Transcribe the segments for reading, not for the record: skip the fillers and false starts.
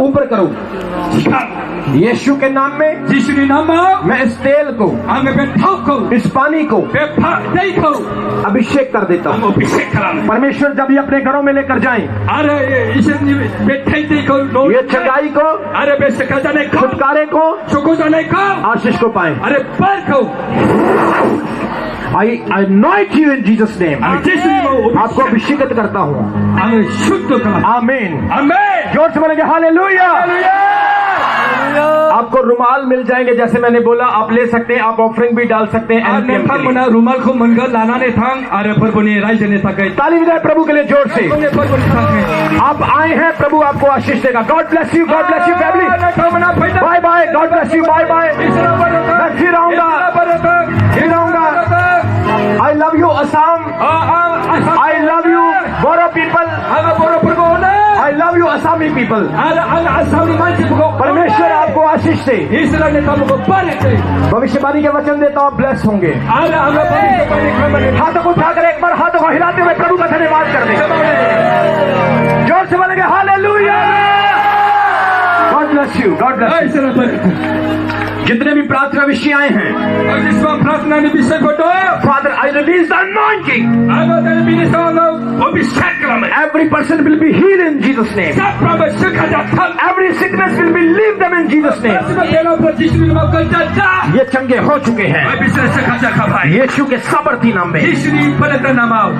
ऊपर करो यीशु के नाम में। मैं इस तेल को, इस पानी को अभिषेक कर देता हूँ। परमेश्वर जब ये अपने घरों में लेकर जाएं, ये चंगाई को, छुटकारे को, आशीष को पाएं। I anoint you in Jesus name। आपको अभिषेक करता हूँ। आमीन। जोर से बोलेंगे हालेलुया। आपको रुमाल मिल जाएंगे, जैसे मैंने बोला आप ले सकते हैं, आप ऑफरिंग भी डाल सकते हैं। रुमाल को मनकर लाना ने थांग अरे प्रभुनि राइज ने तक ताली बजाएं प्रभु के लिए जोर से। आप आए हैं, प्रभु आपको आशीष देगा। God bless you, God bless you family. Bye bye, God bless you, bye bye. मैं फिर आऊंगा। I love you Assam। I love you Boro people। I love you Assami people। परमेश्वर आपको आशीष दे। भविष्यवाणी के वचन देता हूँ, ब्लेस होंगे। हाथों को उठाकर एक बार हाथों को हिलाते हुए प्रभु का धन्यवाद कर दे। जोर से बोलेंगे hallelujah. God bless you, God bless you. जितने भी प्रार्थना विषय आए हैं, प्रार्थना विषय को father I release the anointing. Every person will be healed in Jesus name। Every sickness will be leave them in Jesus name। ये चंगे हो चुके हैं यीशु के सामर्थी नाम में।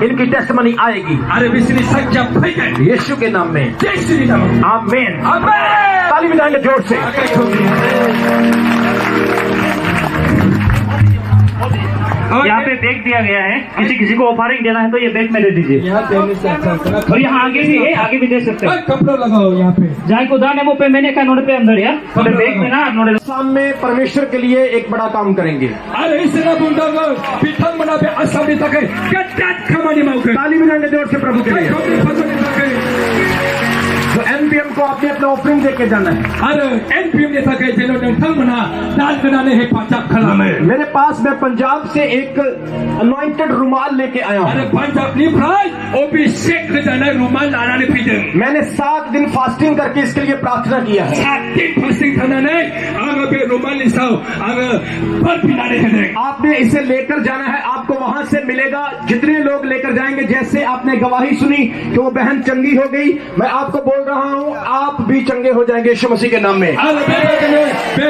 इनकी टेस्टमनी आएगी यीशु के नाम में। आमीन। ताली बजाएंगे जोर से। यहाँ पे बैग दिया गया है, किसी को ऑफरिंग देना है तो ये बैग में दे दीजिए। और यहाँ आगे भी है, आगे भी दे सकते हैं। कपड़ा लगाओ यहाँ पे जहाँ को दाने मुँह पे मैंने कहा नोट पे अंदर यार बैग में ना नोट। शाम में परमेश्वर के लिए एक बड़ा काम करेंगे। ताली बजाएंगे जोर से प्रभु के लिए। तो एनपीएम को आपने अपना ऑफरिंग देके जाना है। मेरे पास, मैं पंजाब से एक अनॉइंटेड रुमाल लेके आया हूँ। मैंने 7 दिन फास्टिंग करके इसके लिए प्रार्थना किया है। आपने इसे लेकर जाना है, आपको वहां से मिलेगा। जितने लोग लेकर जाएंगे, जैसे आपने गवाही सुनी कि वो बहन चंगी हो गई, मैं आपको बोल रहा हूँ आप भी चंगे हो जाएंगे यीशु मसीह के नाम में।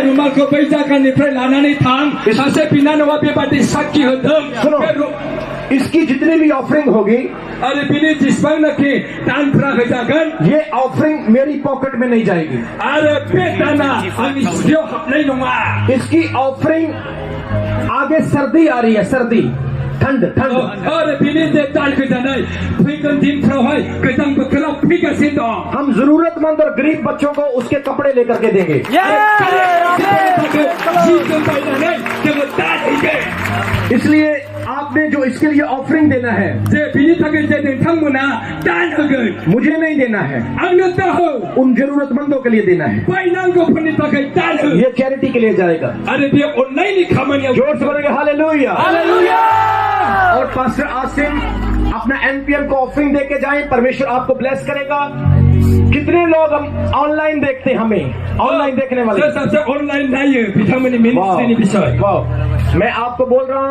रुमाल को पैसा का निफ्रे लाना नहीं था। सुनो, इसकी जितनी भी ऑफरिंग होगी, ये ऑफरिंग मेरी पॉकेट में नहीं जाएगी। इसकी ऑफरिंग, आगे सर्दी आ रही है, सर्दी, ठंड ठंड। हम जरूरतमंद और गरीब बच्चों को उसके कपड़े लेकर के देंगे। इसलिए आपने जो इसके लिए ऑफरिंग देना है, मुझे नहीं देना है, उन जरूरतमंदों के लिए देना है। ये चैरिटी के लिए जाएगा। जोर से बोलेंगे हालेलुया। और पास्टर आसिम अपना एनपीएम को ऑफरिंग देके जाएं, परमेश्वर आपको ब्लेस करेगा। कितने लोग हम ऑनलाइन देखते हैं, हमें ऑनलाइन देखने वाले। ऑनलाइन नहीं है, मैं आपको बोल रहा हूँ